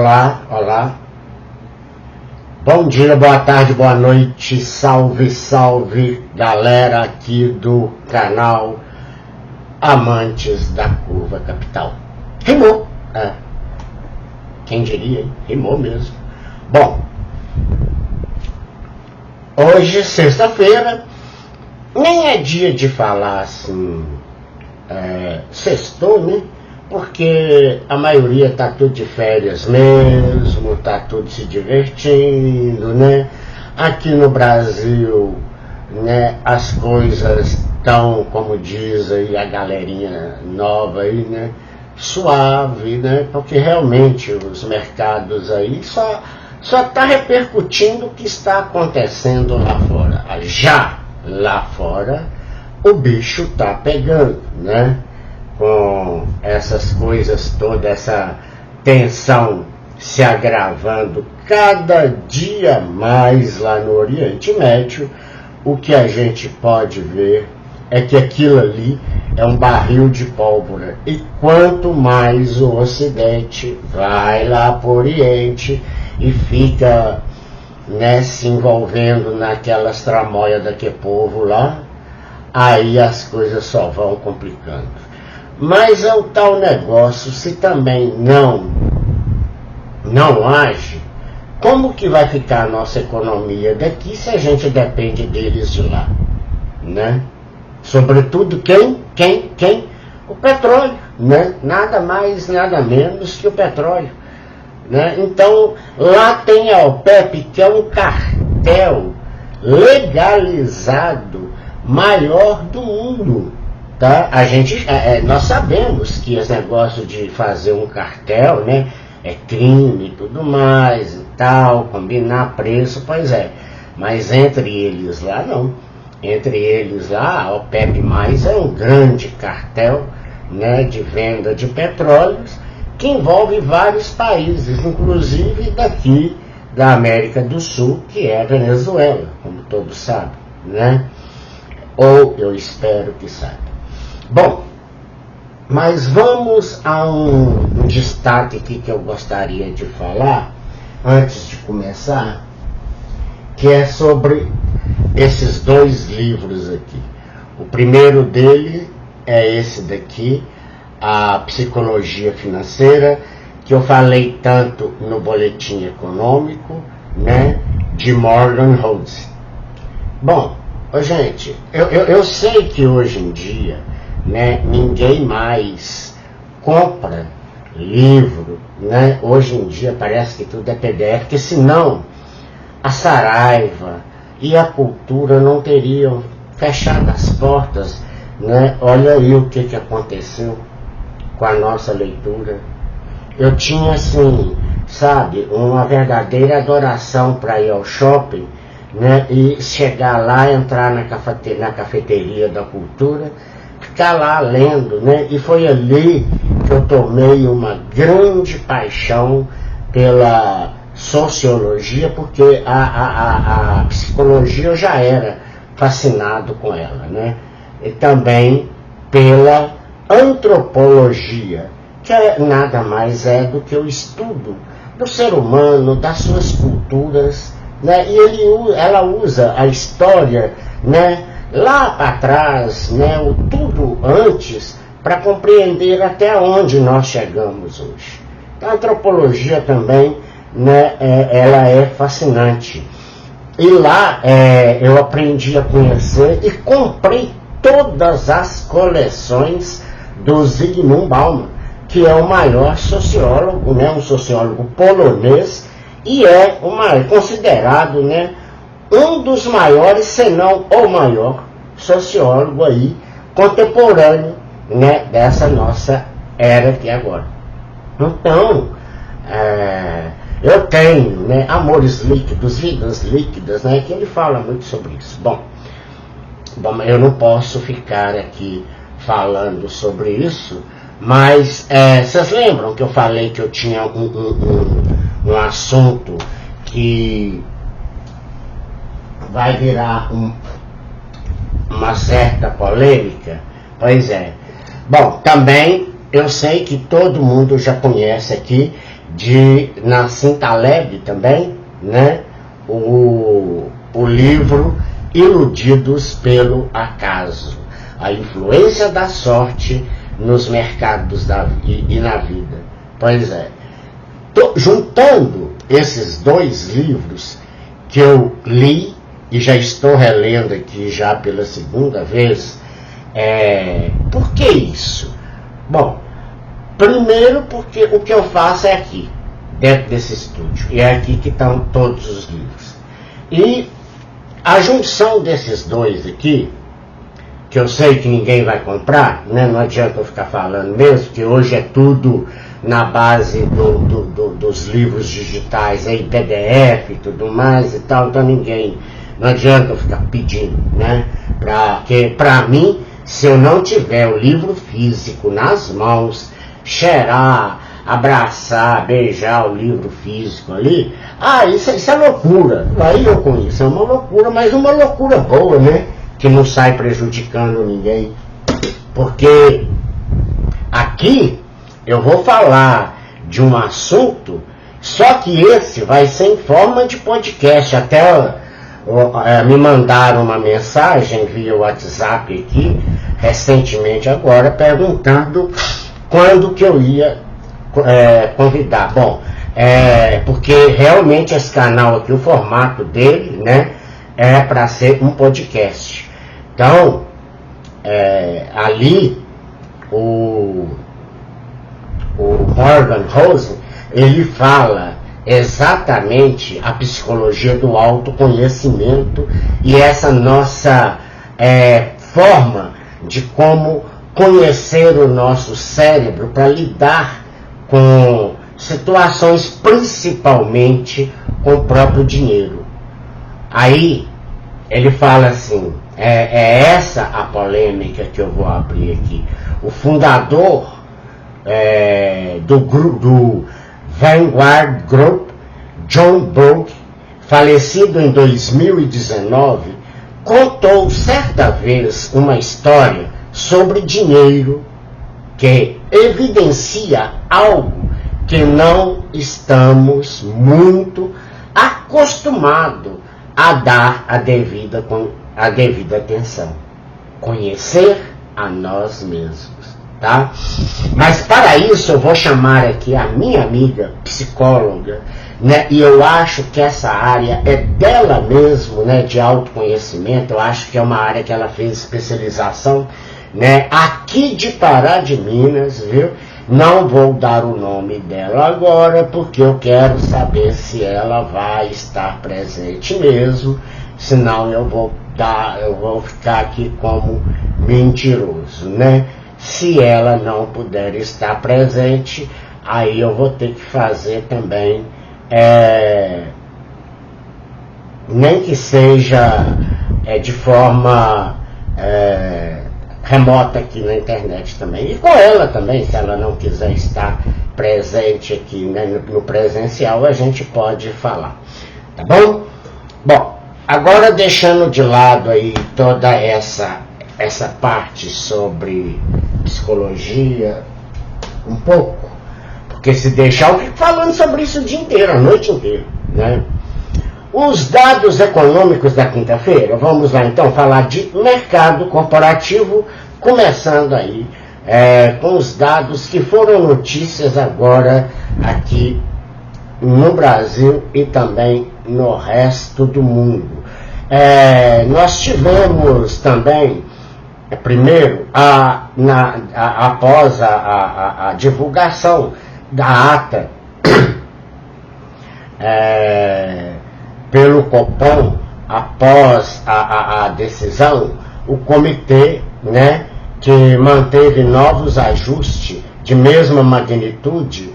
Olá, olá. Bom dia, boa tarde, boa noite, salve, salve, galera aqui do canal Amantes da Curva Capital. Rimou, quem diria, hein? Rimou mesmo. Bom, hoje, sexta-feira, nem é dia de falar assim, sextou, né? Porque a maioria tá tudo de férias mesmo, tá tudo se divertindo, né? Aqui no Brasil, né, as coisas estão, como diz aí a galerinha nova aí, né, suave, né? Porque realmente os mercados aí só tá repercutindo o que está acontecendo lá fora. Já lá fora, o bicho tá pegando, né? Com essas coisas todas, essa tensão se agravando cada dia mais lá no Oriente Médio, o que a gente pode ver é que aquilo ali é um barril de pólvora. E quanto mais o Ocidente vai lá para o Oriente e fica, né, se envolvendo naquelas tramóias daquele povo lá, aí as coisas só vão complicando. Mas é o tal negócio, se também não age, como que vai ficar a nossa economia daqui se a gente depende deles de lá, né? Sobretudo quem? O petróleo, né? Nada mais, nada menos que o petróleo, né? Então, lá tem a OPEP, que é um cartel legalizado maior do mundo. Tá? Nós sabemos que esse negócio de fazer um cartel, né, é crime e tudo mais e tal, combinar preço, pois é. Mas entre eles lá não. Entre eles lá, a OPEP+, é um grande cartel, né, de venda de petróleos que envolve vários países, inclusive daqui da América do Sul, que é a Venezuela, como todos sabem, né? Ou eu espero que saibam. Bom, mas vamos a um destaque aqui que eu gostaria de falar, antes de começar, que é sobre esses dois livros aqui. O primeiro dele é esse daqui, A Psicologia Financeira, que eu falei tanto no Boletim Econômico, né, de Morgan Housel. Bom, gente, eu sei que hoje em dia, né, ninguém mais compra livro, né? Hoje em dia parece que tudo é PDF, porque senão a Saraiva e a Cultura não teriam fechado as portas, né? Olha aí o que aconteceu com a nossa leitura. Eu tinha assim, sabe, uma verdadeira adoração para ir ao shopping, né, e chegar lá, entrar na cafeteria da Cultura, ficar lá lendo, né? E foi ali que eu tomei uma grande paixão pela sociologia, porque a psicologia eu já era fascinado com ela, né? E também pela antropologia, que nada mais é do que o estudo do ser humano, das suas culturas, né? E ela usa a história, né, lá para trás, né, o tudo antes, para compreender até onde nós chegamos hoje. A antropologia também, né, ela é fascinante. E lá eu aprendi a conhecer e comprei todas as coleções do Zygmunt Bauman, que é o maior sociólogo, né, um sociólogo polonês, e é considerado, né, um dos maiores, se não o maior sociólogo aí contemporâneo, né, dessa nossa era aqui agora. Então, eu tenho, né, Amores Líquidos, Vidas Líquidas, né, que ele fala muito sobre isso. Bom, eu não posso ficar aqui falando sobre isso, mas vocês lembram que eu falei que eu tinha um assunto que vai virar uma certa polêmica? Pois é. Bom, também eu sei que todo mundo já conhece aqui de Nassim Taleb também, né? O livro Iludidos pelo Acaso, a influência da sorte nos mercados e na vida. Pois é, juntando esses dois livros que eu li e já estou relendo aqui já pela segunda vez, por que isso? Bom, primeiro porque o que eu faço é aqui, dentro desse estúdio, e é aqui que estão todos os livros. E a junção desses dois aqui, que eu sei que ninguém vai comprar, né? Não adianta eu ficar falando mesmo, que hoje é tudo na base dos livros digitais, aí, PDF e tudo mais e tal, então não adianta eu ficar pedindo, né? Porque para mim, se eu não tiver o livro físico nas mãos, cheirar, abraçar, beijar o livro físico ali, isso é loucura. Aí eu conheço, é uma loucura, mas uma loucura boa, né? Que não sai prejudicando ninguém. Porque aqui eu vou falar de um assunto, só que esse vai ser em forma de podcast. Até me mandaram uma mensagem via WhatsApp aqui, recentemente agora, perguntando quando que eu ia convidar. Bom, porque realmente esse canal aqui, o formato dele, né, é para ser um podcast. Então, ali, o Morgan Housel, ele fala exatamente a psicologia do autoconhecimento e essa nossa forma de como conhecer o nosso cérebro para lidar com situações, principalmente com o próprio dinheiro. Aí ele fala assim, essa a polêmica que eu vou abrir aqui. O fundador do Vanguard Group, John Burke, falecido em 2019, contou certa vez uma história sobre dinheiro que evidencia algo que não estamos muito acostumados a dar a devida atenção. Conhecer a nós mesmos, tá? Mas para isso eu vou chamar aqui a minha amiga psicóloga, né? E eu acho que essa área é dela mesmo, né? De autoconhecimento. Eu acho que é uma área que ela fez especialização, né? Aqui de Pará de Minas, viu? Não vou dar o nome dela agora, porque eu quero saber se ela vai estar presente mesmo, senão eu vou ficar aqui como mentiroso, né? Se ela não puder estar presente, aí eu vou ter que fazer também, nem que seja de forma remota aqui na internet também, e com ela também, se ela não quiser estar presente aqui, né, no presencial, a gente pode falar, tá bom? Bom, agora deixando de lado aí toda essa parte sobre psicologia, um pouco, porque se deixar eu fico falando sobre isso o dia inteiro, a noite inteira, né? Os dados econômicos da quinta-feira, vamos lá então falar de mercado corporativo, começando aí com os dados que foram notícias agora aqui no Brasil e também no resto do mundo. Nós tivemos também, primeiro, após a divulgação da ata pelo Copom, após a decisão, o comitê, né, que manteve novos ajustes de mesma magnitude,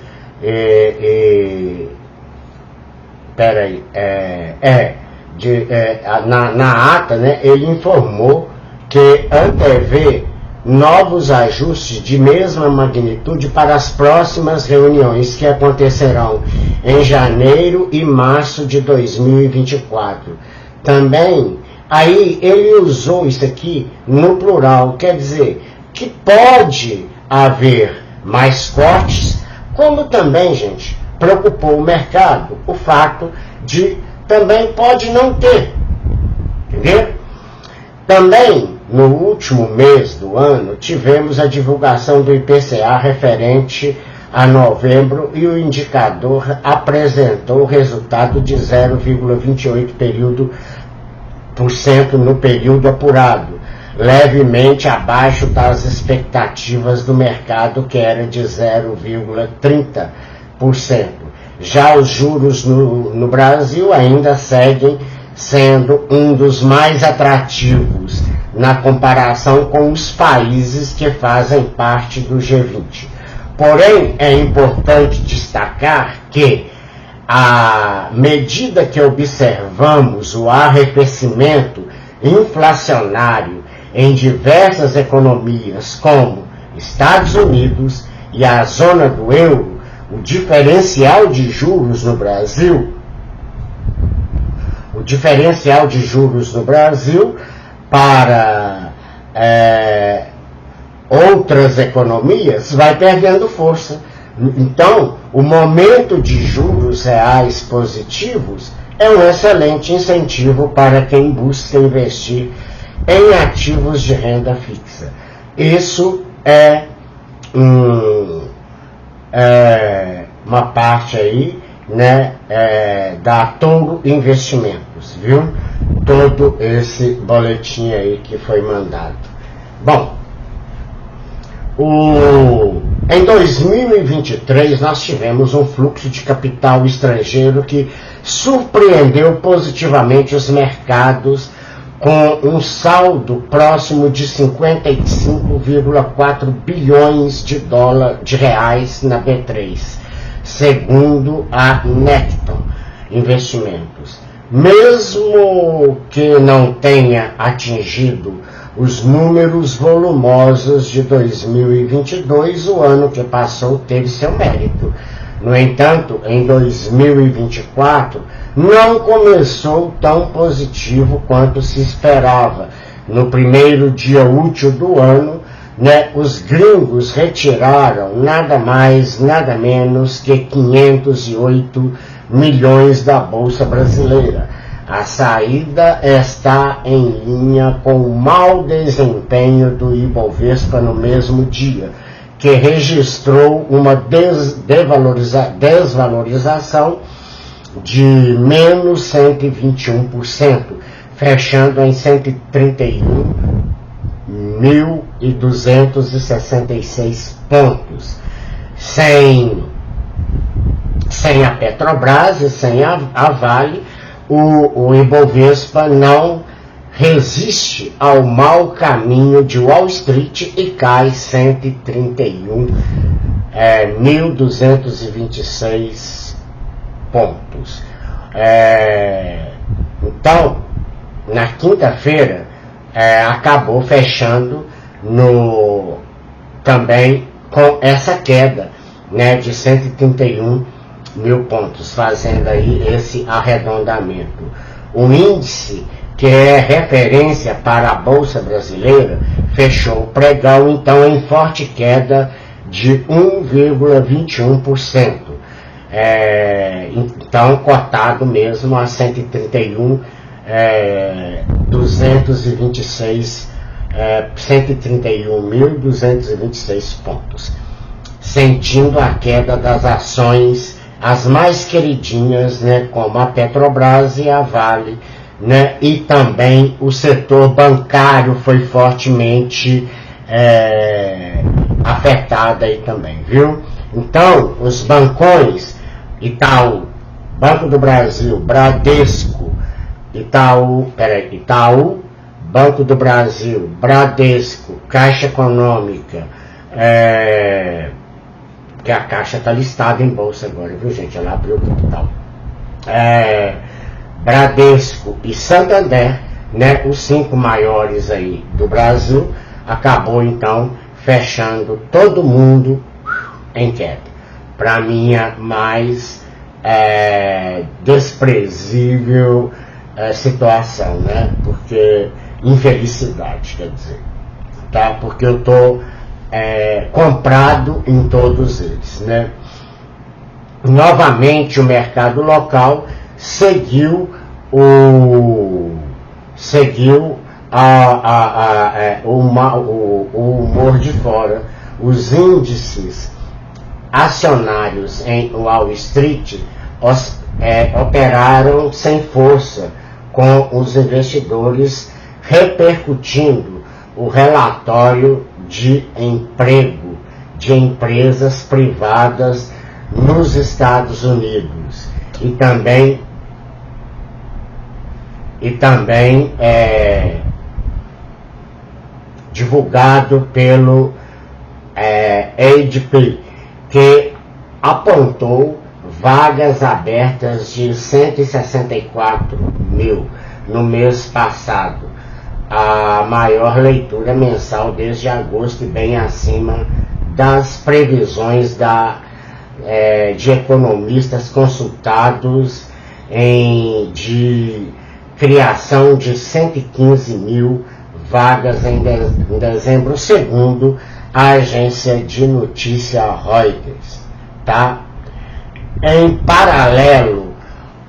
na ata, né, ele informou que antevê novos ajustes de mesma magnitude para as próximas reuniões que acontecerão em janeiro e março de 2024. Também, aí ele usou isso aqui no plural, quer dizer que pode haver mais cortes, como também, gente, preocupou o mercado o fato de também pode não ter, entendeu? Também, no último mês do ano, tivemos a divulgação do IPCA referente a novembro e o indicador apresentou o resultado de 0,28% no período apurado, levemente abaixo das expectativas do mercado, que era de 0,30%. Já os juros no Brasil ainda seguem sendo um dos mais atrativos na comparação com os países que fazem parte do G20. Porém, é importante destacar que, à medida que observamos o arrefecimento inflacionário em diversas economias, como Estados Unidos e a zona do euro, o diferencial de juros no Brasil para outras economias vai perdendo força. Então, o momento de juros reais positivos é um excelente incentivo para quem busca investir em ativos de renda fixa. Isso é uma parte aí, né, da Touro Investimentos, viu? Todo esse boletim aí que foi mandado. Bom, em 2023 nós tivemos um fluxo de capital estrangeiro que surpreendeu positivamente os mercados, com um saldo próximo de 55,4 bilhões de reais na B3, segundo a Necton Investimentos. Mesmo que não tenha atingido os números volumosos de 2022, o ano que passou teve seu mérito. No entanto, em 2024, não começou tão positivo quanto se esperava. No primeiro dia útil do ano, né, os gringos retiraram nada mais, nada menos que 508 milhões da Bolsa Brasileira. A saída está em linha com o mau desempenho do Ibovespa no mesmo dia, que registrou uma desvalorização de menos 121%, fechando em 131.266 pontos. Sem a Petrobras e sem a Vale, o Ibovespa não resiste ao mau caminho de Wall Street e cai 131.226 pontos. Então, na quinta-feira, acabou fechando também com essa queda, né, de 131 mil pontos, fazendo aí esse arredondamento. O índice, que é referência para a Bolsa Brasileira, fechou o pregão, então, em forte queda de 1,21%. Então, cotado mesmo a 131.226 pontos, sentindo a queda das ações, as mais queridinhas, né, como a Petrobras e a Vale, né, e também o setor bancário foi fortemente afetado aí também, viu? Então, os bancões, Itaú, Banco do Brasil, Bradesco, Itaú, Banco do Brasil, Bradesco, Caixa Econômica, que a Caixa está listada em bolsa agora, viu, gente? Ela abriu o capital. Bradesco e Santander, né, os 5 maiores aí do Brasil, acabou então fechando todo mundo em queda. Para mim, a mais desprezível situação, né? Porque infelicidade, quer dizer, tá? Porque eu tô comprado em todos eles, né? novamente o mercado local seguiu o humor de fora. Os índices acionários em Wall Street operaram sem força, com os investidores repercutindo o relatório de emprego de empresas privadas nos Estados Unidos e também divulgado pelo ADP, que apontou vagas abertas de 164 mil no mês passado, a maior leitura mensal desde agosto e bem acima das previsões de economistas consultados de criação de 115 mil vagas em dezembro, segundo a agência de notícia Reuters. Tá? Em paralelo,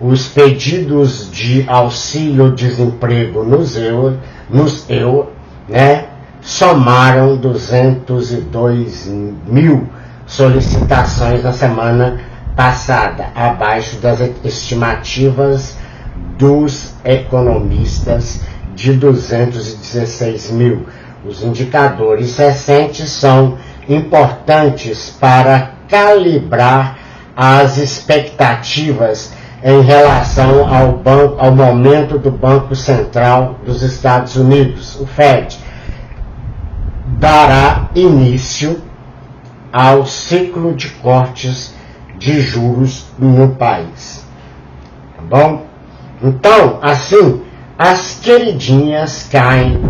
os pedidos de auxílio-desemprego nos EU, somaram 202 mil solicitações na semana passada, abaixo das estimativas dos economistas de 216 mil. Os indicadores recentes são importantes para calibrar as expectativas em relação ao momento do Banco Central dos Estados Unidos, o Fed, dará início ao ciclo de cortes de juros no país. Tá bom? Então, assim, as queridinhas caem,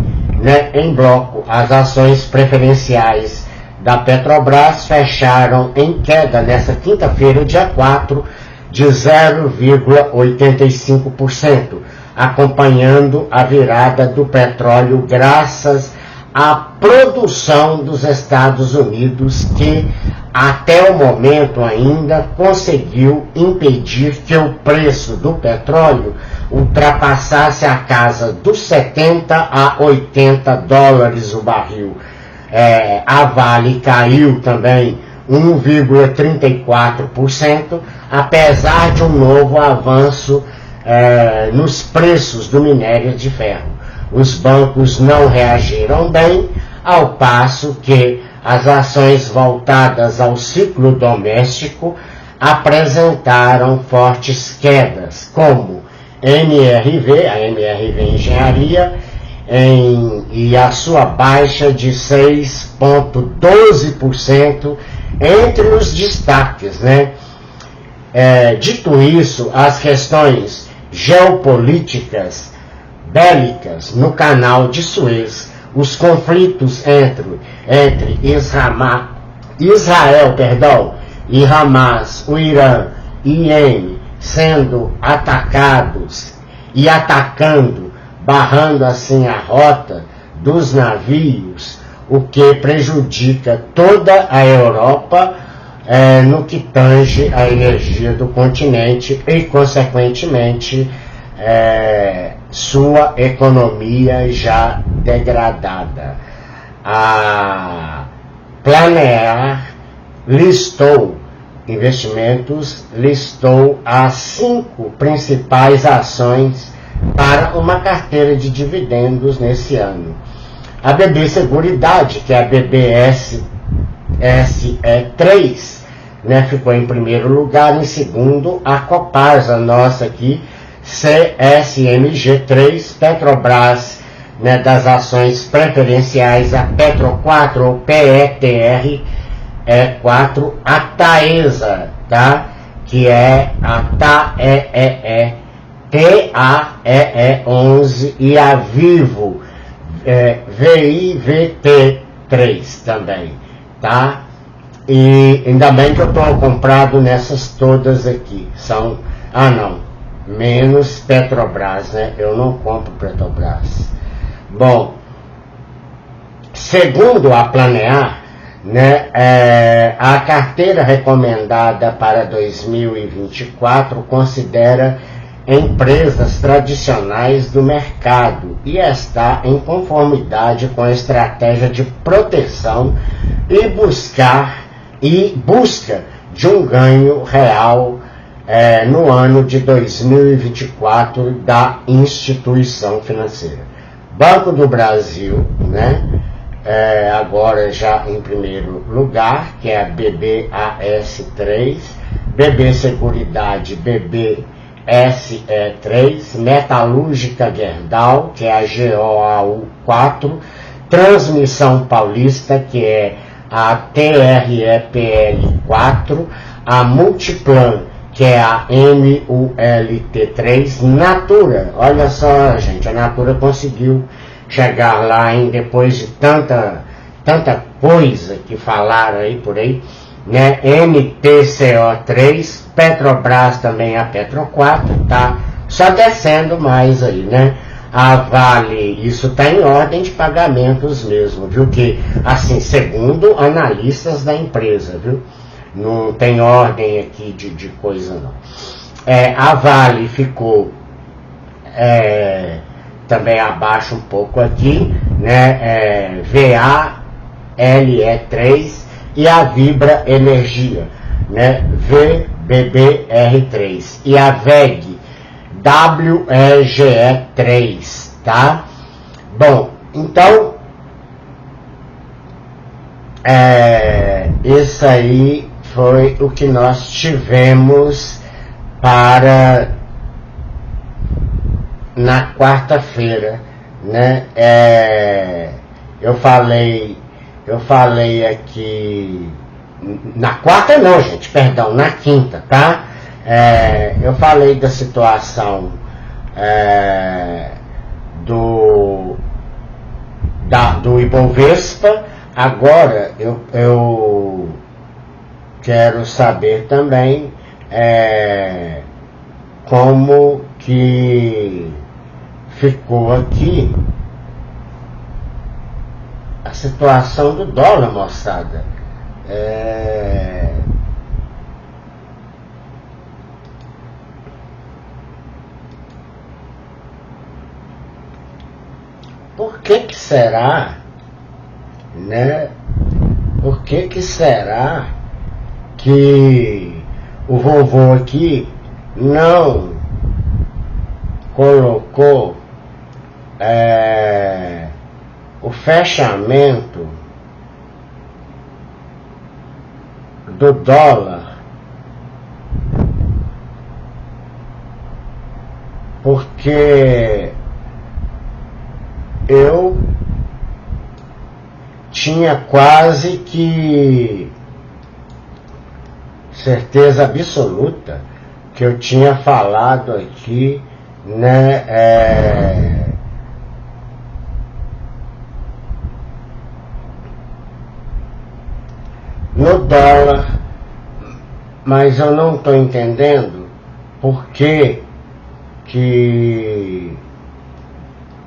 em bloco. As ações preferenciais da Petrobras fecharam em queda nesta quinta-feira, dia 4, de 0,85%, acompanhando a virada do petróleo graças à produção dos Estados Unidos, que até o momento ainda conseguiu impedir que o preço do petróleo ultrapassasse a casa dos 70 a 80 dólares o barril. A Vale caiu também 1,34%, apesar de um novo avanço nos preços do minério de ferro. Os bancos não reagiram bem, ao passo que as ações voltadas ao ciclo doméstico apresentaram fortes quedas, como a MRV Engenharia, e a sua baixa de 6,12% entre os destaques, dito isso, as questões geopolíticas bélicas no canal de Suez, os conflitos entre Israel e Hamas, o Irã e Iêmen sendo atacados e atacando, barrando assim a rota dos navios, o que prejudica toda a Europa no que tange a energia do continente e, consequentemente, sua economia já degradada. A Planear listou as 5 principais ações para uma carteira de dividendos nesse ano. A BB Seguridade, que é a BBSE3, ficou em primeiro lugar. Em segundo, a Copasa, nossa aqui, CSMG3, Petrobras, das ações preferenciais, a Petro 4 ou PETR 4, a Taesa, que é a TAEE 11, e a Vivo VIVT3 também, E ainda bem que eu estou comprado nessas todas aqui. Menos Petrobras, Eu não compro Petrobras. Bom, segundo a Planear, né? A carteira recomendada para 2024 considera empresas tradicionais do mercado e está em conformidade com a estratégia de proteção e busca de um ganho real no ano de 2024 da instituição financeira. Banco do Brasil, né? Agora já em primeiro lugar, que é a BBAS3, BB Seguridade, BBSE3, Metalúrgica Gerdau, que é a GOAU4, Transmissão Paulista, que é a TREPL4, a Multiplan, que é a MULT3, Natura. Olha só, gente, a Natura conseguiu chegar lá, depois de tanta coisa que falaram aí por aí, né? MTCO3, Petrobras também, a Petro 4, tá só descendo mais aí, né? A Vale, isso tá em ordem de pagamentos mesmo, viu? Que, assim, segundo analistas da empresa, viu? Não tem ordem aqui de coisa, não. A Vale ficou também abaixo um pouco aqui, né? VALE3 e a Vibra Energia, né? VBBR3 e a VEG WEGE3, tá? Bom, então isso aí foi o que nós tivemos para na quarta-feira, né? Eu falei aqui na quarta não, gente, perdão, na quinta, tá? Eu falei da situação do Ibovespa. Agora eu quero saber também como que ficou aqui a situação do dólar, moçada. Por que será, né? Por que será que o vovô aqui não colocou o fechamento do dólar? Porque eu tinha quase que certeza absoluta que eu tinha falado aqui, né, no dólar, mas eu não estou entendendo por que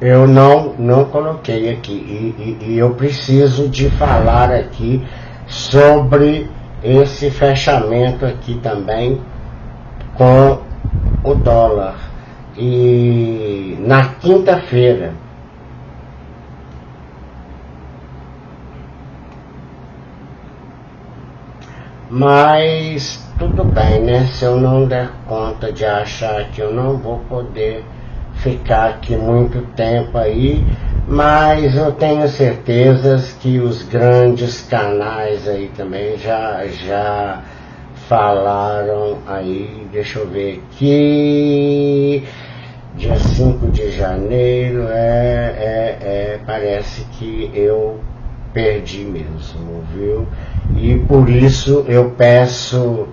eu não coloquei aqui, e eu preciso de falar aqui sobre esse fechamento aqui também com o dólar. E na quinta-feira, mas tudo bem, né? Se eu não der conta de achar que eu não vou poder ficar aqui muito tempo aí, mas eu tenho certezas que os grandes canais aí também já falaram aí. Deixa eu ver aqui, dia 5 de janeiro, parece que eu perdi mesmo, viu? E por isso eu peço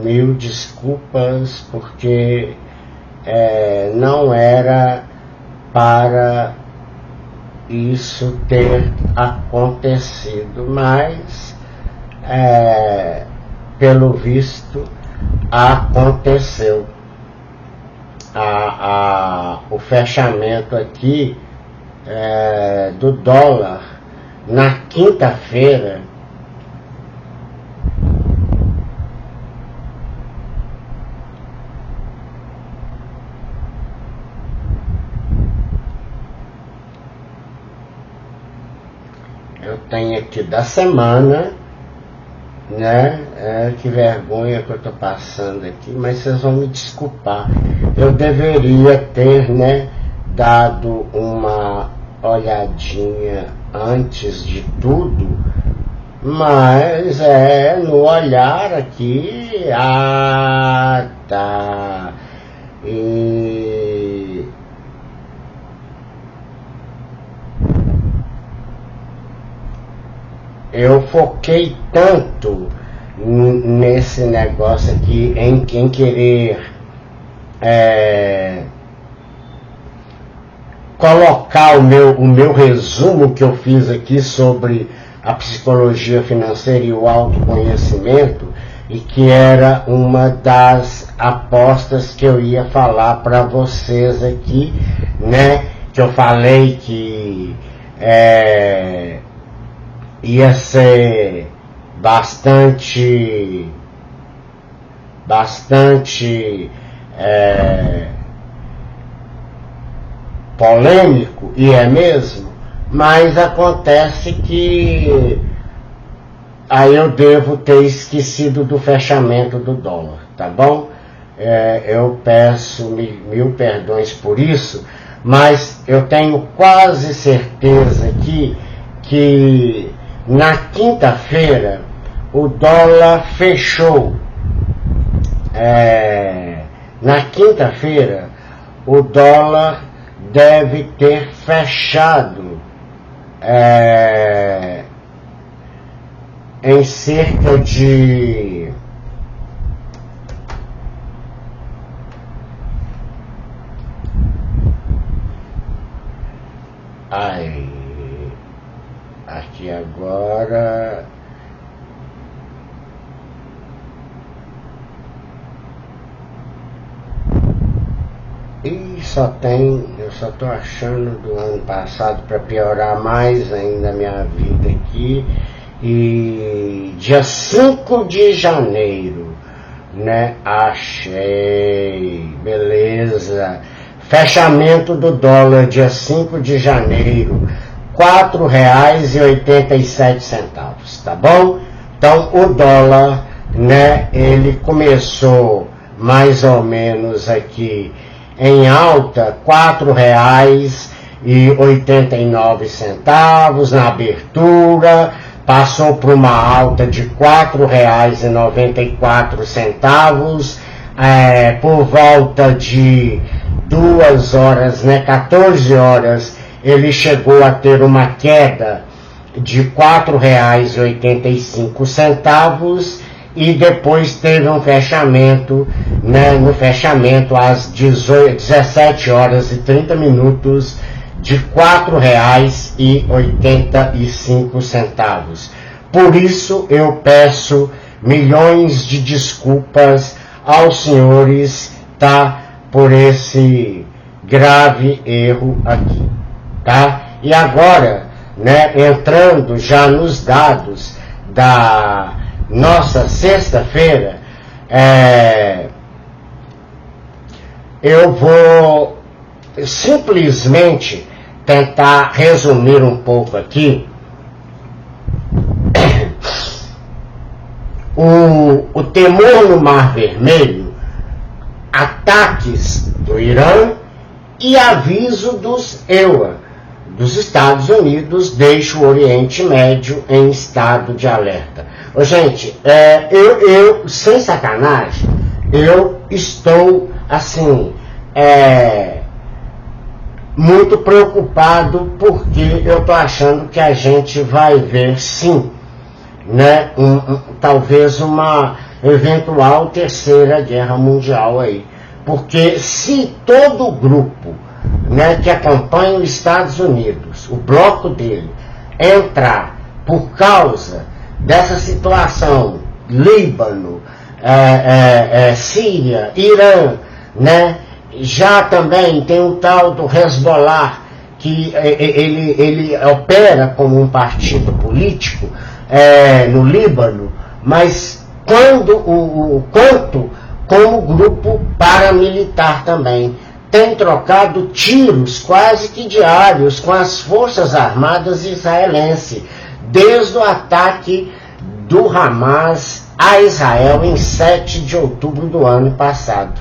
mil desculpas, porque não era para isso ter acontecido, mas pelo visto aconteceu. O fechamento aqui do dólar na quinta-feira, eu tenho aqui da semana, né? Que vergonha que eu tô passando aqui, mas vocês vão me desculpar. Eu deveria ter, né, dado uma olhadinha antes de tudo, mas no olhar aqui, tá, e eu foquei tanto nesse negócio aqui, em querer colocar o meu resumo que eu fiz aqui sobre a psicologia financeira e o autoconhecimento, e que era uma das apostas que eu ia falar para vocês aqui, né? Que eu falei que ia ser bastante polêmico, e é mesmo, mas acontece que aí eu devo ter esquecido do fechamento do dólar, tá bom? Eu peço mil perdões por isso, mas eu tenho quase certeza aqui que na quinta-feira o dólar fechou. Na quinta-feira o dólar deve ter fechado em cerca de aqui agora eu só tô achando do ano passado para piorar mais ainda a minha vida aqui. E dia 5 de janeiro, né? Achei, beleza. Fechamento do dólar dia 5 de janeiro, R$4,87, tá bom? Então o dólar, né, ele começou mais ou menos aqui em alta, R$4,89 na abertura, passou por uma alta de R$4,94, por volta de 2 horas, né, 14 horas, ele chegou a ter uma queda de R$4,85, e depois teve um fechamento, né, no fechamento às 17 horas e 30 minutos de R$4,85. Por isso eu peço milhões de desculpas aos senhores, tá, por esse grave erro aqui, tá? E agora, né, entrando já nos dados da nossa sexta-feira, eu vou simplesmente tentar resumir um pouco aqui o temor no Mar Vermelho, ataques do Irã e aviso dos EUA, dos Estados Unidos, deixa o Oriente Médio em estado de alerta. Ô, gente, eu sem sacanagem, eu estou assim, muito preocupado, porque eu tô achando que a gente vai ver sim, né, talvez uma eventual terceira guerra mundial aí, porque se todo o grupo, né, que acompanha os Estados Unidos, o bloco dele, entrar por causa dessa situação, Líbano, Síria, Irã, né, já também tem um tal do Hezbollah, que ele opera como um partido político no Líbano, mas quanto como grupo paramilitar também. Tem trocado tiros quase que diários com as Forças Armadas israelenses, desde o ataque do Hamas a Israel em 7 de outubro do ano passado.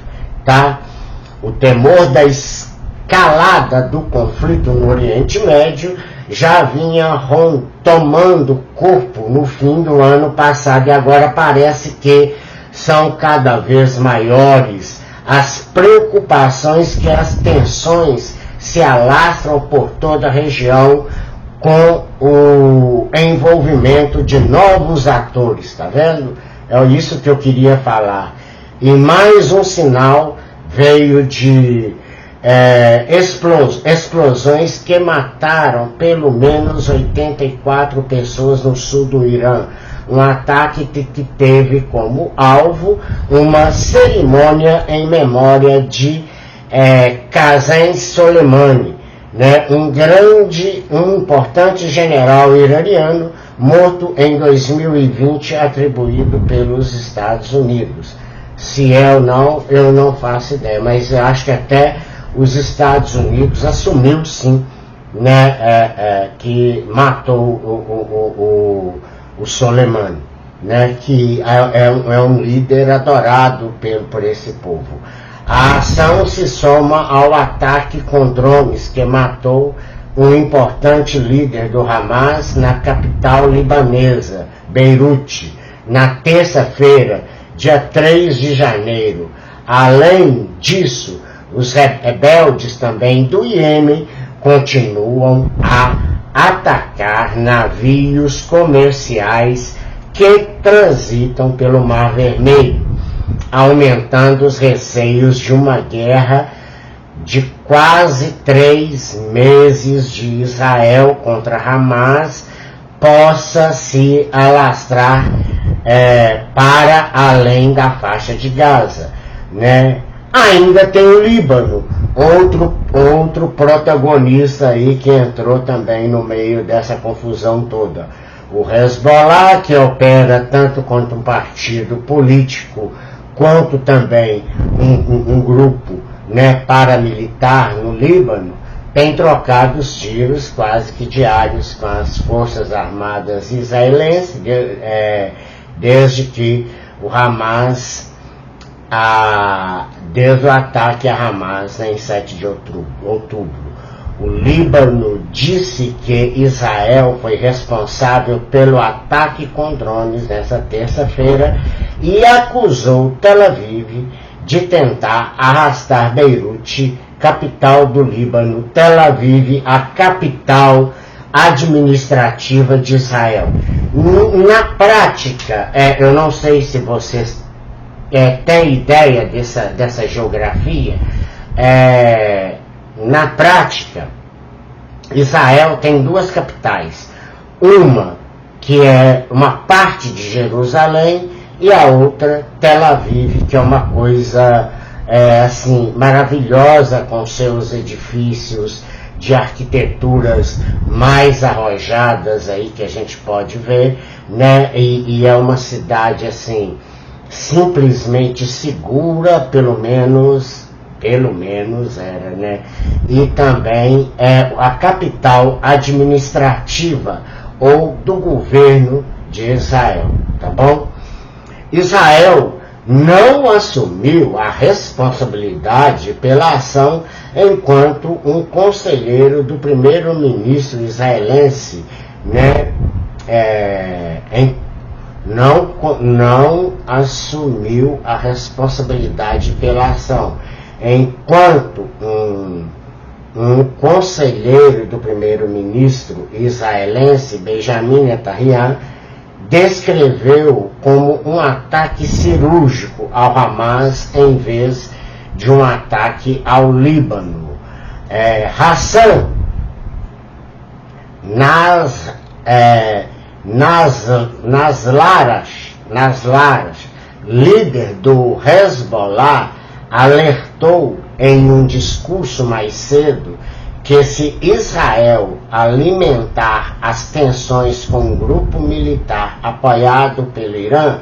Tá? O temor da escalada do conflito no Oriente Médio já vinha tomando corpo no fim do ano passado, e agora parece que são cada vez maiores as preocupações, que as tensões se alastram por toda a região com o envolvimento de novos atores, tá vendo? É isso que eu queria falar. E mais um sinal veio de explosões que mataram pelo menos 84 pessoas no sul do Irã. Um ataque que teve como alvo uma cerimônia em memória de Qasem Soleimani, né, um importante general iraniano morto em 2020, atribuído pelos Estados Unidos. Se é ou não, eu não faço ideia, mas eu acho que até os Estados Unidos assumiu sim, né, que matou o Soleimani, né, que é um líder adorado por esse povo. A ação se soma ao ataque com drones que matou um importante líder do Hamas na capital libanesa, Beirute, na terça-feira, dia 3 de janeiro. Além disso, os rebeldes também do Iêmen continuam a atacar navios comerciais que transitam pelo Mar Vermelho, aumentando os receios de uma guerra de quase 3 meses de Israel contra Hamas possa se alastrar para além da faixa de Gaza, né? Ainda tem o Líbano, outro protagonista aí que entrou também no meio dessa confusão toda. O Hezbollah, que opera tanto quanto um partido político, quanto também um grupo, né, paramilitar no Líbano, tem trocado os tiros quase que diários com as Forças Armadas israelenses, desde que o Hamas, desde o ataque a Hamas em 7 de outubro. O Líbano disse que Israel foi responsável pelo ataque com drones nessa terça-feira e acusou Tel Aviv de tentar arrastar Beirute, capital do Líbano, Tel Aviv, a capital administrativa de Israel. Na prática, eu não sei se vocês têm ideia dessa geografia. Na prática, Israel tem 2 capitais. Uma que é uma parte de Jerusalém e a outra Tel Aviv, que é uma coisa assim, maravilhosa, com seus edifícios de arquiteturas mais arrojadas aí que a gente pode ver, né? E é uma cidade assim simplesmente segura, pelo menos era, né? E também é a capital administrativa ou do governo de Israel, tá bom? Israel não assumiu a responsabilidade pela ação enquanto um conselheiro do primeiro-ministro israelense, né, não assumiu a responsabilidade pela ação, enquanto um conselheiro do primeiro-ministro israelense, Benjamin Netanyahu, descreveu como um ataque cirúrgico ao Hamas em vez de um ataque ao Líbano. Hassan Nasrallah, líder do Hezbollah, alertou em um discurso mais cedo que que se Israel alimentar as tensões com um grupo militar apoiado pelo Irã,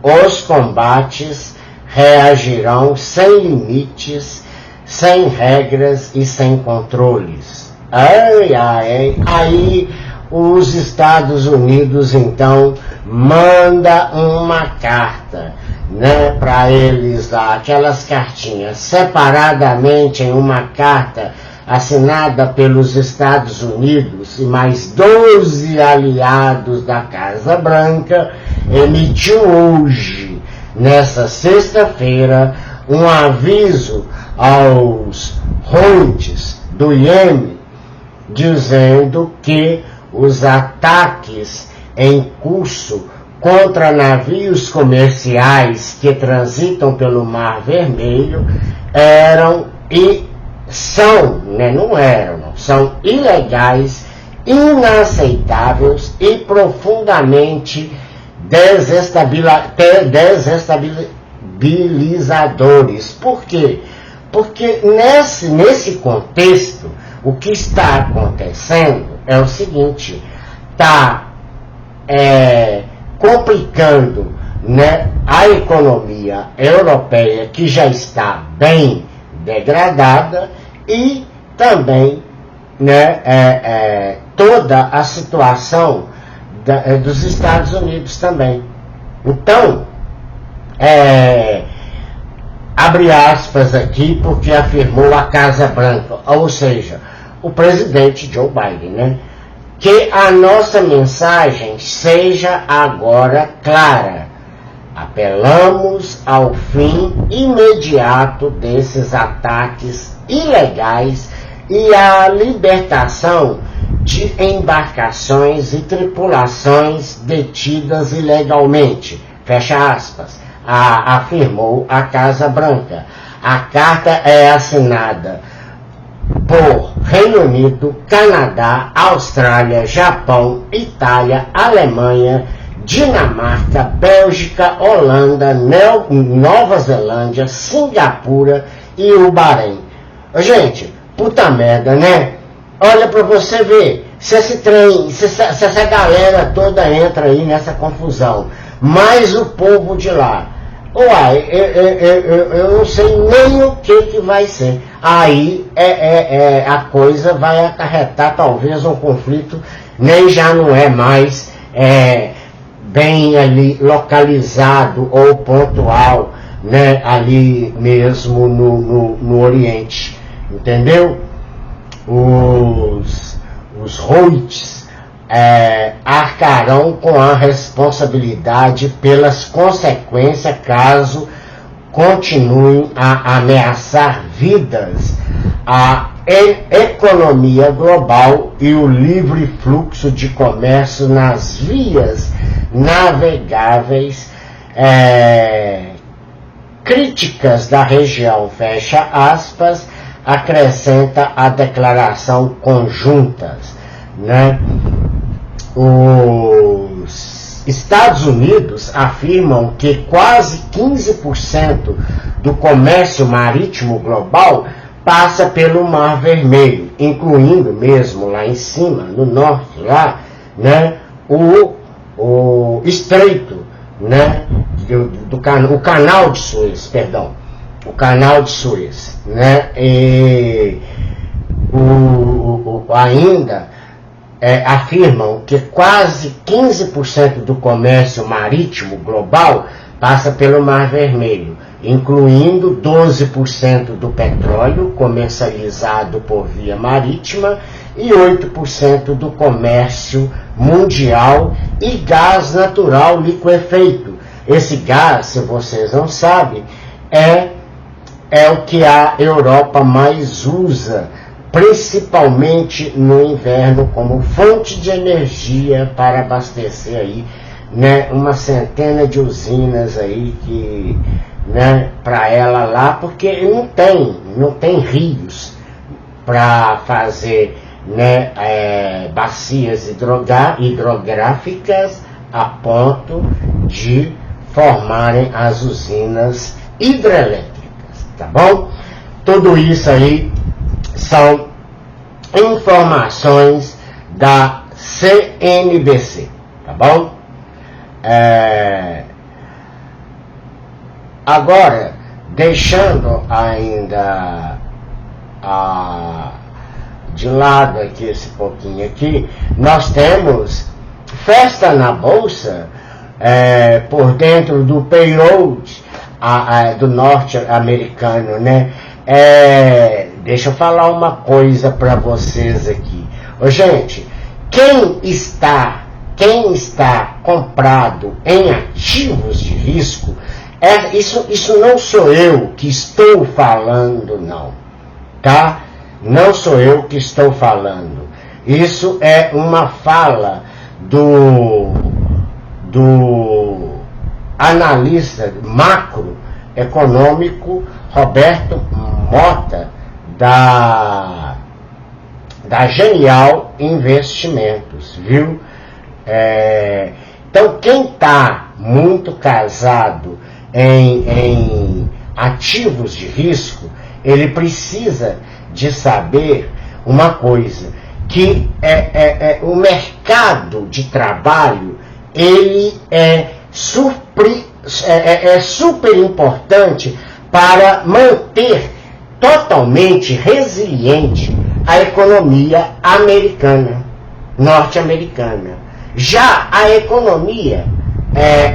os combates reagirão sem limites, sem regras e sem controles. Aí os Estados Unidos então manda uma carta, né, para eles lá, aquelas cartinhas separadamente em uma carta assinada pelos Estados Unidos e mais 12 aliados da Casa Branca, emitiu hoje, nessa sexta-feira, um aviso aos Houthis do Iêmen, dizendo que os ataques em curso contra navios comerciais que transitam pelo Mar Vermelho eram e são, né, não eram, não, são ilegais, inaceitáveis e profundamente desestabilizadores. Por quê? Porque nesse contexto, o que está acontecendo é o seguinte, está complicando, né, a economia europeia, que já está bem degradada, e também, né, toda a situação dos Estados Unidos também. Então, abre aspas aqui, porque afirmou a Casa Branca, ou seja, o presidente Joe Biden, né, que a nossa mensagem seja agora clara. Apelamos ao fim imediato desses ataques ilegais e à libertação de embarcações e tripulações detidas ilegalmente. Fecha aspas. Afirmou a Casa Branca. A carta é assinada por Reino Unido, Canadá, Austrália, Japão, Itália, Alemanha, Dinamarca, Bélgica, Holanda, Nova Zelândia, Singapura e o Bahrein. Gente, puta merda, né? Olha pra você ver, se esse trem, se essa galera toda entra aí nessa confusão, mais o povo de lá, uai, eu não sei nem o que vai ser. Aí a coisa vai acarretar talvez um conflito, nem já não é mais bem ali localizado ou pontual, né, ali mesmo no Oriente, entendeu? Os Houthis arcarão com a responsabilidade pelas consequências caso continuem a ameaçar vidas, a economia global e o livre fluxo de comércio nas vias navegáveis críticas da região, fecha aspas, acrescenta a declaração conjuntas, né? Os Estados Unidos afirmam que quase 15% do comércio marítimo global passa pelo Mar Vermelho, incluindo mesmo lá em cima, no norte, lá, né, o estreito, né, o canal de Suez, perdão, o canal de Suez, né, e ainda afirmam que quase 15% do comércio marítimo global passa pelo Mar Vermelho, incluindo 12% do petróleo comercializado por via marítima e 8% do comércio mundial e gás natural liquefeito. Esse gás, se vocês não sabem, é o que a Europa mais usa, principalmente no inverno, como fonte de energia para abastecer aí, né, uma centena de usinas aí que, né, para ela lá, porque não tem rios para fazer, né, bacias hidrográficas a ponto de formarem as usinas hidrelétricas, tá bom? Tudo isso aí são informações da CNBC, tá bom? Agora, deixando ainda de lado aqui esse pouquinho aqui, nós temos festa na bolsa por dentro do payroll do norte-americano, né? Deixa eu falar uma coisa para vocês aqui. Ô, gente, quem está comprado em ativos de risco, isso não sou eu que estou falando, não, tá? Não sou eu que estou falando. Isso é uma fala do analista macroeconômico Roberto Mota, da Genial Investimentos, viu? Então, quem está muito casado em ativos de risco, ele precisa de saber uma coisa, que o mercado de trabalho, ele é super importante para manter totalmente resiliente a economia americana, norte-americana. Já a economia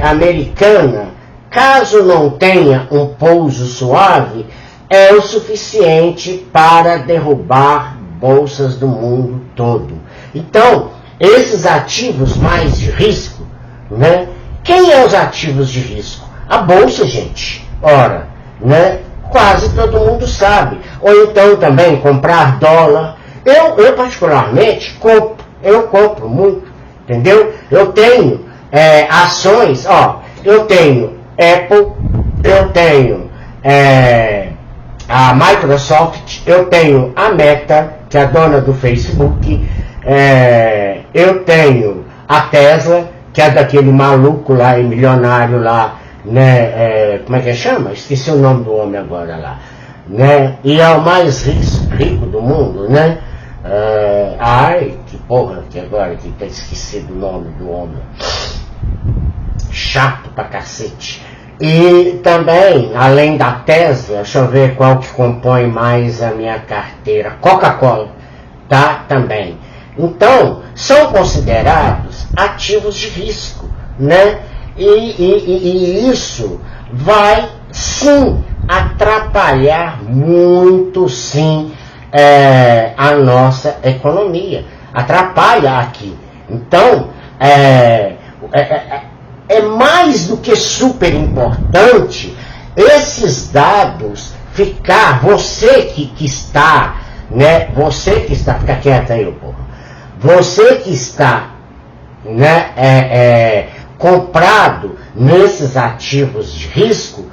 americana, caso não tenha um pouso suave, é o suficiente para derrubar bolsas do mundo todo. Então, esses ativos mais de risco, né? Quem é os ativos de risco? A bolsa, gente. Ora, né? Quase todo mundo sabe. Ou então também comprar dólar. Eu particularmente compro muito, entendeu? Eu tenho ações, eu tenho Apple, eu tenho a Microsoft, eu tenho a Meta, que é a dona do Facebook, eu tenho a Tesla, que é daquele maluco lá e milionário lá, né? Como é que chama? Esqueci o nome do homem agora lá, né? E é o mais rico do mundo, né? Ai, que porra, que agora que tá esquecido o nome do homem. Chato pra cacete. E também, além da Tesla, deixa eu ver qual que compõe mais a minha carteira. Coca-Cola, tá? Também. Então, são considerados ativos de risco, né? E isso vai, sim, atrapalhar muito, sim, a nossa economia. Atrapalha aqui. Então, é mais do que super importante esses dados ficar, você que está, né, fica quieto aí, porra, você que está, né, comprado nesses ativos de risco,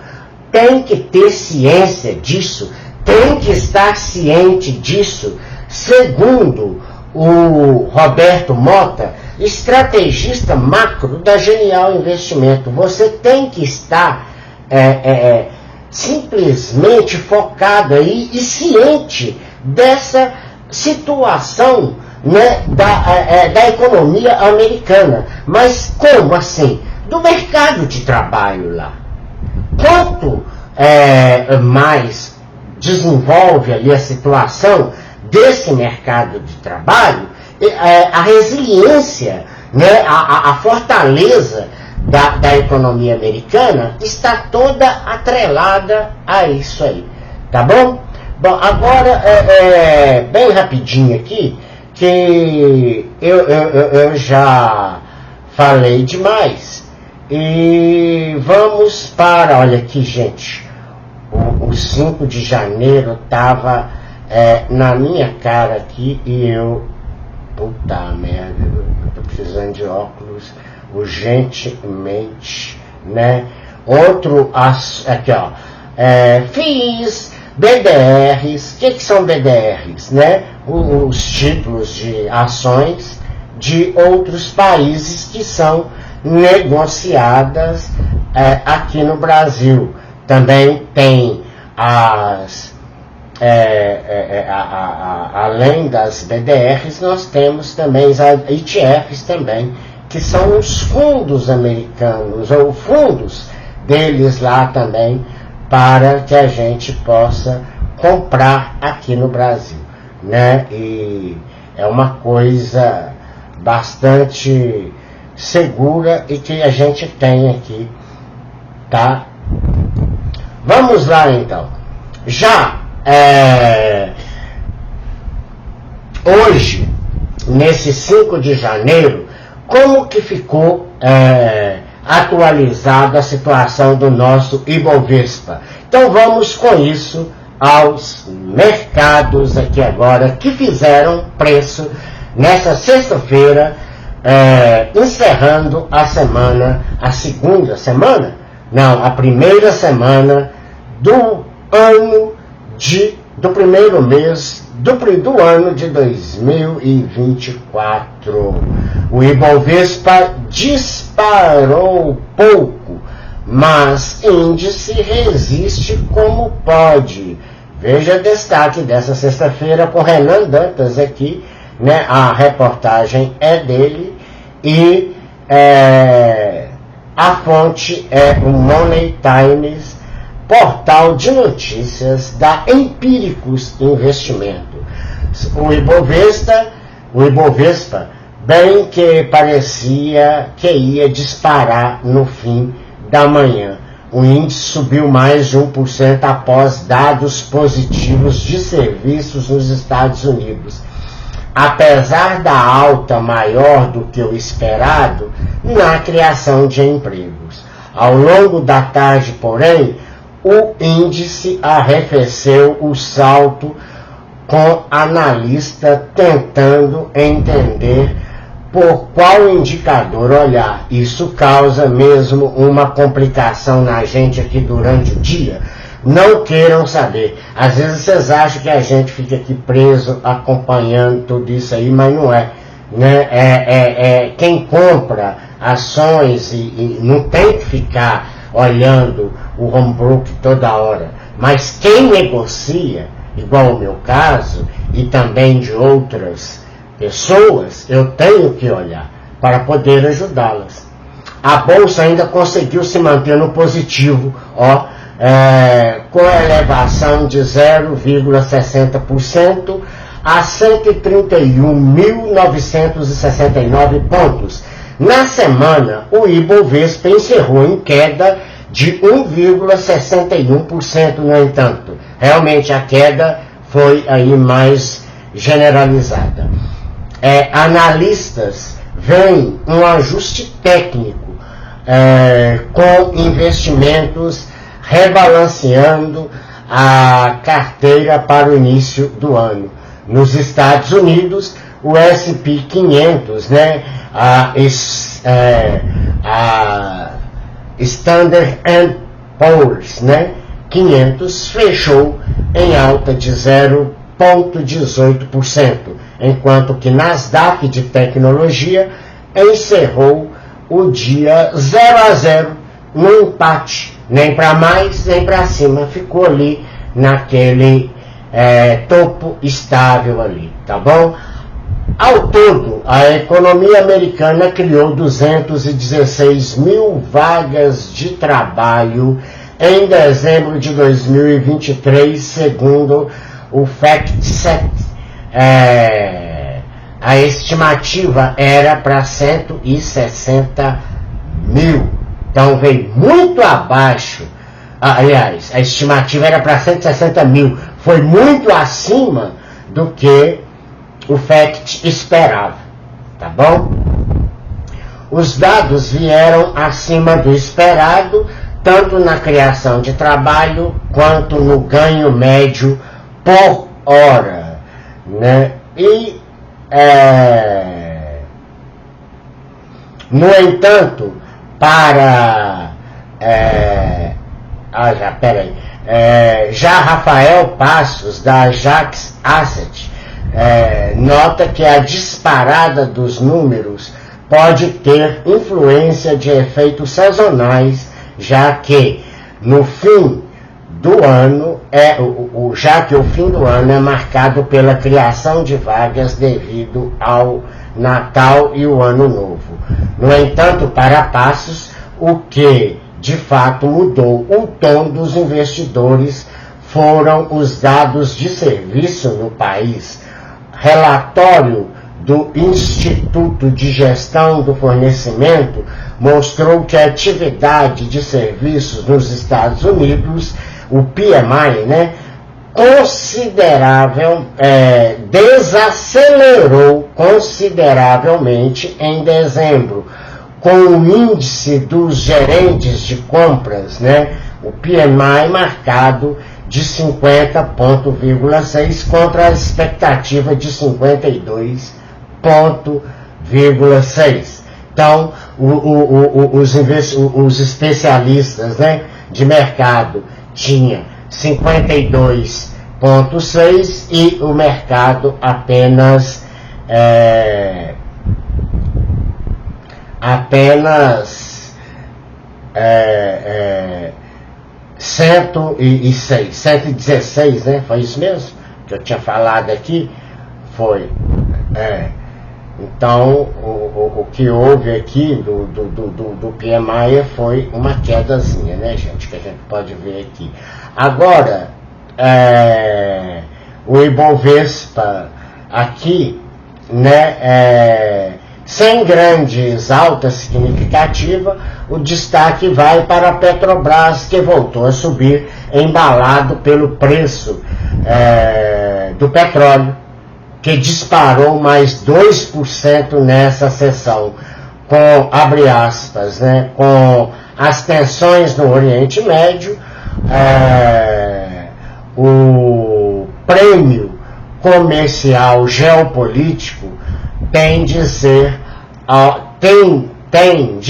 tem que ter ciência disso, tem que estar ciente disso, segundo o Roberto Mota, estrategista macro da Genial Investimento. Você tem que estar simplesmente focado aí e ciente dessa situação, né, da economia americana. Mas como assim? Do mercado de trabalho lá. Quanto mais desenvolve ali a situação desse mercado de trabalho, a resiliência, né, a fortaleza da economia americana está toda atrelada a isso aí, tá bom? Bom, agora, bem rapidinho aqui, que eu já falei demais, e vamos para, olha aqui, gente, o 5 de janeiro estava na minha cara aqui, e eu, puta merda, eu tô precisando de óculos urgentemente, né? Outro, aqui ó, FIIs, BDRs. O que são BDRs, né? Os títulos de ações de outros países que são negociadas aqui no Brasil. Também tem além das BDRs, nós temos também as ETFs também, que são os fundos americanos, ou fundos deles lá também, para que a gente possa comprar aqui no Brasil, né? E é uma coisa bastante segura e que a gente tem aqui, tá? Vamos lá então. Já hoje, nesse 5 de janeiro, como que ficou atualizada a situação do nosso Ibovespa? Então vamos com isso aos mercados aqui agora, que fizeram preço nessa sexta-feira, encerrando a semana, a segunda semana? Não, a primeira semana do ano do primeiro mês do ano de 2024. O Ibovespa disparou pouco, mas índice resiste como pode. Veja destaque dessa sexta-feira com Renan Dantas aqui, né? A reportagem é dele e a fonte é o Money Times, portal de notícias da Empíricos Investimento. O Ibovespa, bem que parecia que ia disparar no fim da manhã. O índice subiu mais de 1% após dados positivos de serviços nos Estados Unidos. Apesar da alta maior do que o esperado na criação de empregos. Ao longo da tarde, porém, o índice arrefeceu o salto, com analista tentando entender por qual indicador olhar. Isso causa mesmo uma complicação na gente aqui durante o dia. Não queiram saber. Às vezes vocês acham que a gente fica aqui preso acompanhando tudo isso aí, mas não é. Né? Quem compra ações e não tem que ficar olhando o Holmbrooke toda hora. Mas quem negocia, igual o meu caso, e também de outras pessoas, eu tenho que olhar para poder ajudá-las. A Bolsa ainda conseguiu se manter no positivo, com elevação de 0,60% a 131.969 pontos. Na semana, o Ibovespa encerrou em queda de 1,61%, no entanto. Realmente a queda foi aí mais generalizada. Analistas veem um ajuste técnico com investimentos rebalanceando a carteira para o início do ano. Nos Estados Unidos, o S&P 500, né, a Standard & Poor's, né, 500, fechou em alta de 0,18%, enquanto que Nasdaq de tecnologia encerrou o dia 0-0, no empate, nem para mais nem para cima, ficou ali naquele topo estável ali, tá bom? Ao todo, a economia americana criou 216 mil vagas de trabalho em dezembro de 2023, segundo o FactSet. A estimativa era para 160 mil. Então veio muito abaixo. Aliás, a estimativa era para 160 mil. Foi muito acima do que o FACT esperava, tá bom? Os dados vieram acima do esperado, tanto na criação de trabalho, quanto no ganho médio por hora, né? E, no entanto, para... já Rafael Passos, da Ajax Asset, nota que a disparada dos números pode ter influência de efeitos sazonais, já que no fim do ano já que o fim do ano é marcado pela criação de vagas devido ao Natal e o Ano Novo. No entanto, para Passos, o que de fato mudou o tom dos investidores foram os dados de serviço no país. Relatório do Instituto de Gestão do Fornecimento mostrou que a atividade de serviços nos Estados Unidos, o PMI, né, desacelerou consideravelmente em dezembro, com o índice dos gerentes de compras, né, o PMI marcado de 50,6 contra a expectativa de 52,6. Então, os especialistas, né, de mercado tinha 52,6 e o mercado apenas 116, né? Foi isso mesmo que eu tinha falado aqui? Foi. Então, o que houve aqui do PMI foi uma quedazinha, né, gente? Que a gente pode ver aqui. Agora, o Ibovespa aqui, né, sem grandes altas significativas, o destaque vai para a Petrobras, que voltou a subir, embalado pelo preço do petróleo, que disparou mais 2% nessa sessão, com, abre aspas, né, com as tensões no Oriente Médio, o prêmio comercial geopolítico tem de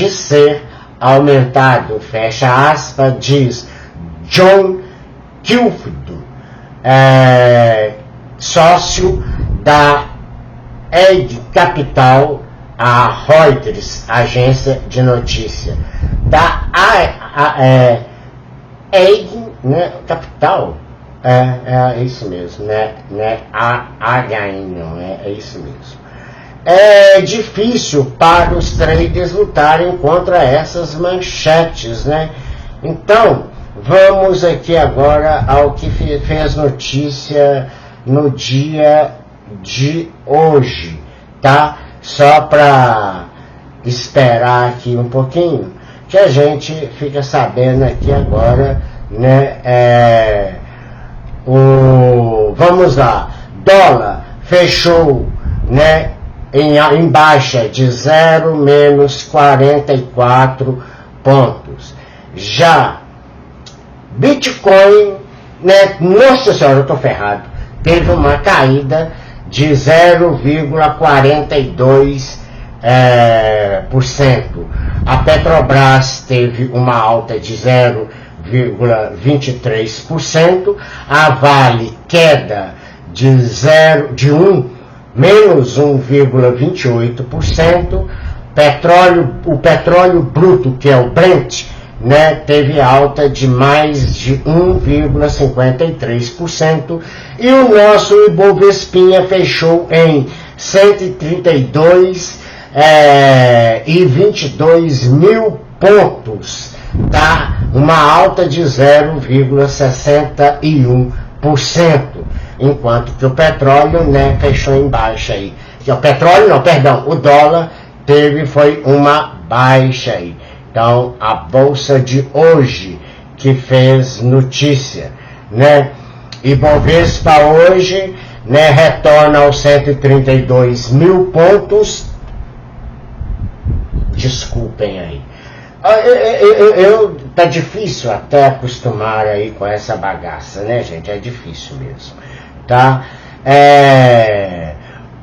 ser aumentado, fecha aspas, diz John Kilfield, sócio da Egg Capital, a Reuters, agência de notícia, da Egg, né, Capital, é isso mesmo, né, HN, não, é isso mesmo. É difícil para os traders lutarem contra essas manchetes, né? Então, vamos aqui agora ao que fez notícia no dia de hoje, tá? Só para esperar aqui um pouquinho, que a gente fica sabendo aqui agora, né? Vamos lá, dólar fechou, né, em baixa de 0 menos 44 pontos. Já Bitcoin, né, nossa senhora, eu tô ferrado, teve uma caída de 0,42%. A Petrobras teve uma alta de 0,23%, a Vale queda de menos 1,28%, o petróleo bruto, que é o Brent, né, teve alta de mais de 1,53%, e o nosso Ibovespinha fechou em 132,22 mil pontos, tá? Uma alta de 0,61%, enquanto que o petróleo, né, fechou em baixa aí. O petróleo não, perdão, o dólar foi uma baixa aí. Então, a bolsa de hoje que fez notícia, né? Ibovespa hoje, né, retorna aos 132 mil pontos. Desculpem aí. Tá difícil até acostumar aí com essa bagaça, né, gente? É difícil mesmo, tá?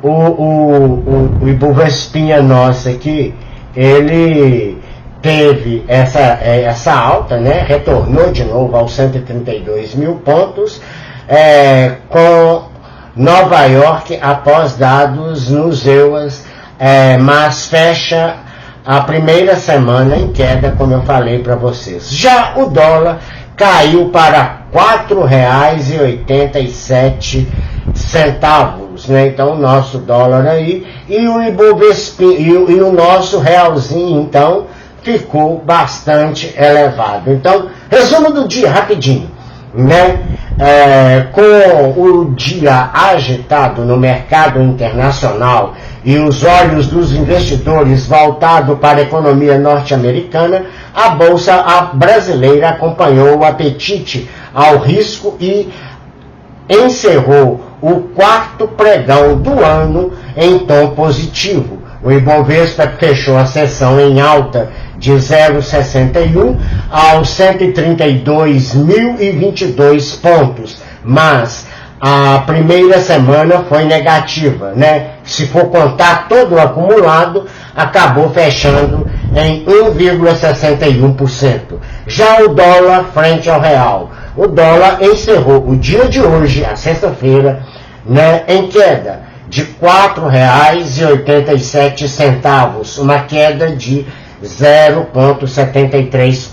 O Ibovespinha nosso aqui, ele teve essa alta, né? Retornou de novo aos 132 mil pontos, com Nova York após dados nos EUAs, mas fecha a primeira semana em queda, como eu falei para vocês. Já o dólar caiu para R$ 4,87, né? Então o nosso dólar aí e o Ibovespa e o nosso realzinho então ficou bastante elevado. Então, resumo do dia rapidinho, né? Com o dia agitado no mercado internacional e os olhos dos investidores voltados para a economia norte-americana, a bolsa brasileira acompanhou o apetite ao risco e encerrou o quarto pregão do ano em tom positivo. O Ibovespa fechou a sessão em alta de 0,61 aos 132.022 pontos, mas a primeira semana foi negativa, né? Se for contar todo o acumulado, acabou fechando em 1,61%. Já o dólar frente ao real, o dólar encerrou o dia de hoje, a sexta-feira, né, em queda de R$ 4,87, uma queda de 0,73%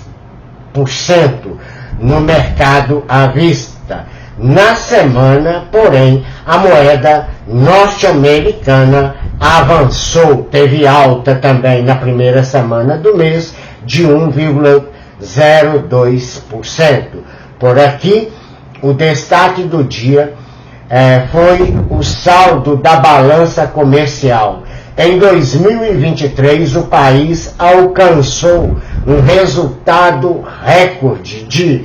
no mercado à vista. Na semana, porém, a moeda norte-americana avançou, teve alta também na primeira semana do mês de 1,02%. Por aqui, o destaque do dia foi o saldo da balança comercial. Em 2023, o país alcançou um resultado recorde de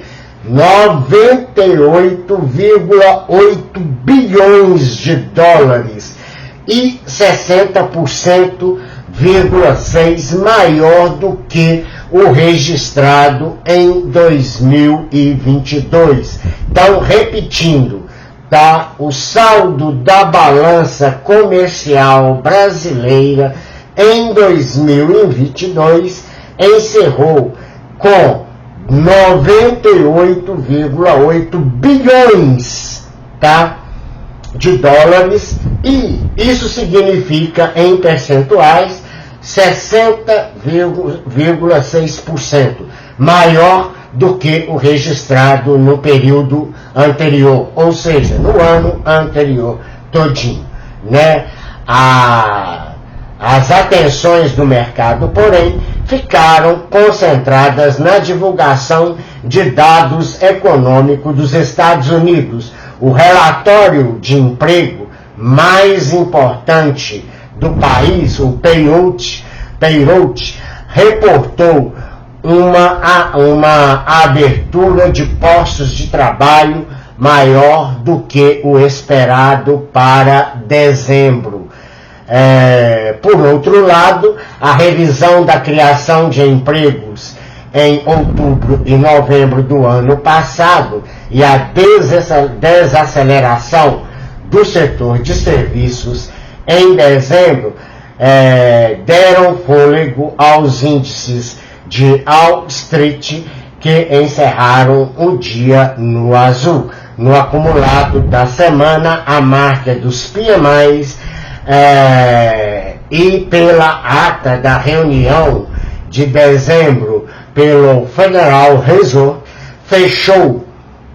98,8 bilhões de dólares e 60,6% maior do que o registrado em 2022. Então, repetindo, tá? O saldo da balança comercial brasileira em 2022 encerrou com 98,8 bilhões, tá, de dólares, e isso significa em percentuais 60,6% maior do que o registrado no período anterior, ou seja, no ano anterior todinho, né? As atenções do mercado, porém, ficaram concentradas na divulgação de dados econômicos dos Estados Unidos. O relatório de emprego mais importante do país, o Payroll, reportou uma abertura de postos de trabalho maior do que o esperado para dezembro. Por outro lado, a revisão da criação de empregos em outubro e novembro do ano passado e a desaceleração do setor de serviços em dezembro deram fôlego aos índices de Wall Street, que encerraram o dia no azul. No acumulado da semana, a marca dos PMIs e pela ata da reunião de dezembro pelo Federal Reserve, fechou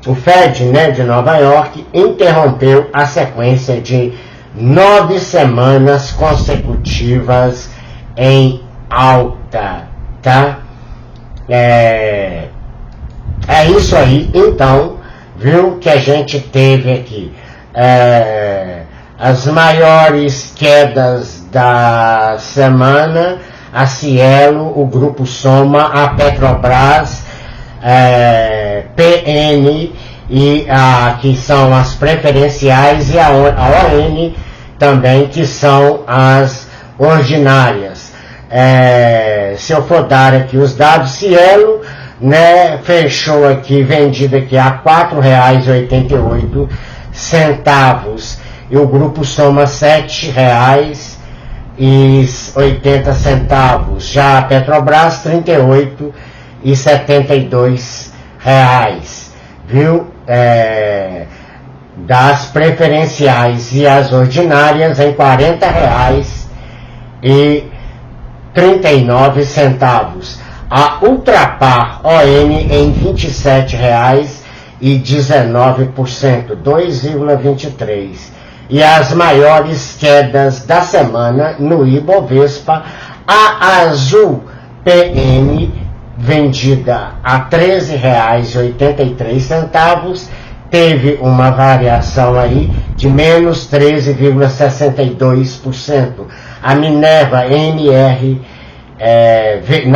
o Fed, né, de Nova York, interrompeu a sequência de 9 semanas consecutivas em alta, tá? É isso aí, então, viu, que a gente teve aqui. As maiores quedas da semana, a Cielo, o Grupo Soma, a Petrobras, PN, e que são as preferenciais, e a ON também, que são as ordinárias. Se eu for dar aqui os dados, Cielo, né, fechou aqui, vendido aqui a R$ 4,88, e o Grupo Soma R$ 7,80, já a Petrobras R$ 38,72, viu? Das preferenciais e as ordinárias em R$ 40,39. A Ultrapar ON em R$ 27,30 2,23%. E as maiores quedas da semana no Ibovespa, a Azul PM, vendida a R$ 13,83, teve uma variação aí de menos 13,62%. A Minerva MRV,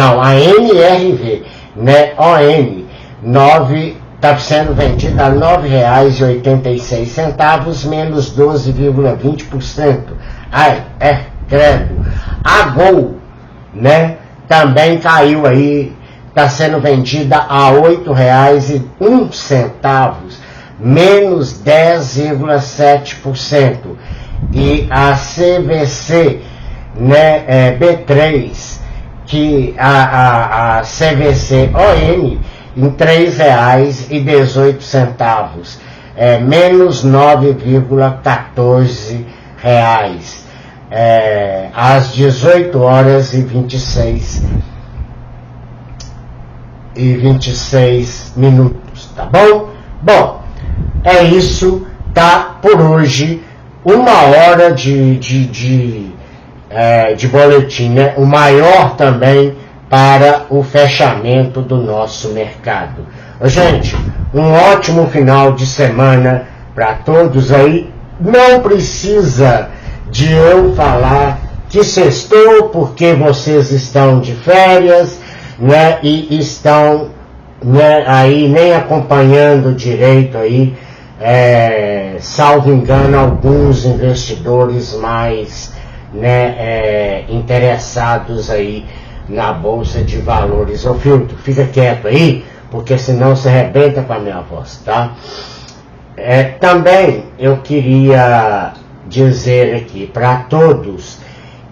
a MRV, né, ON, 9 está sendo vendida a R$ 9,86, menos 12,20%. Ai, credo. A Gol, né, também caiu aí, está sendo vendida a R$ 8,01, menos 10,7%. E a CVC, né, B3, que a CVC ON, em R$ 3,18, menos 9,14 reais, às 18 horas e 26 minutos, tá bom? Bom, é isso, tá, por hoje, 1 hora de boletim, né? O maior também para o fechamento do nosso mercado. Gente, um ótimo final de semana para todos aí. Não precisa de eu falar que sextou, porque vocês estão de férias, né, e estão, né, aí nem acompanhando direito aí, salvo engano, alguns investidores mais, né, interessados aí na Bolsa de Valores. Ô Filtro, fica quieto aí, porque senão você arrebenta com a minha voz, tá? Também eu queria dizer aqui para todos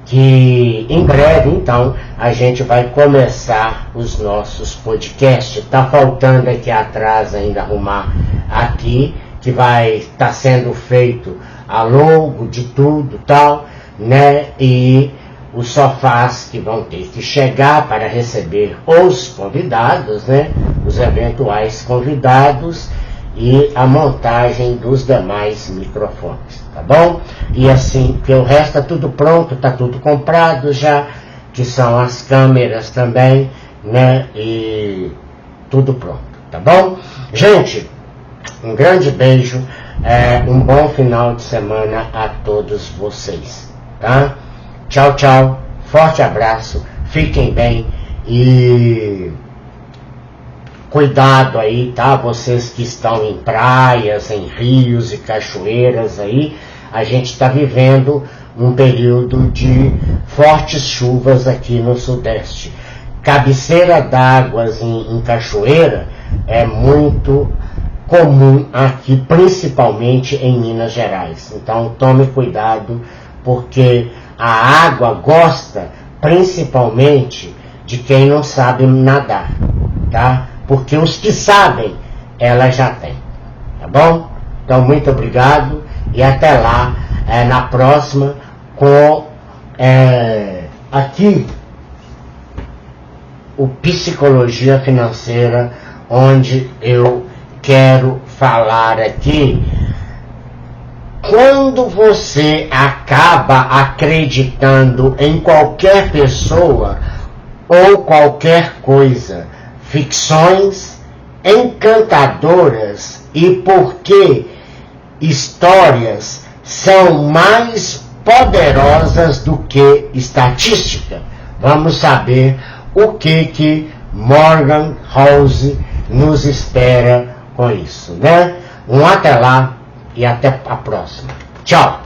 que em breve, então, a gente vai começar os nossos podcasts. Tá faltando aqui atrás ainda arrumar aqui, que vai estar sendo feito a logo de tudo, tal, né? E os sofás que vão ter que chegar para receber os convidados, né? Os eventuais convidados, e a montagem dos demais microfones, tá bom? E assim, que o resto tá tudo pronto, tá tudo comprado já, que são as câmeras também, né? E tudo pronto, tá bom? Gente, um grande beijo, um bom final de semana a todos vocês, tá? Tchau, tchau, forte abraço, fiquem bem e cuidado aí, tá? Vocês que estão em praias, em rios e cachoeiras aí, a gente está vivendo um período de fortes chuvas aqui no Sudeste. Cabeceira d'águas em cachoeira é muito comum aqui, principalmente em Minas Gerais. Então tome cuidado, porque a água gosta principalmente de quem não sabe nadar, tá? Porque os que sabem, ela já tem, tá bom? Então, muito obrigado e até lá, na próxima, com aqui o Psicologia Financeira, onde eu quero falar aqui. Quando você acaba acreditando em qualquer pessoa ou qualquer coisa, ficções encantadoras, e porque histórias são mais poderosas do que estatística, vamos saber o que Morgan Housel nos espera com isso, né? Até lá e até a próxima. Tchau!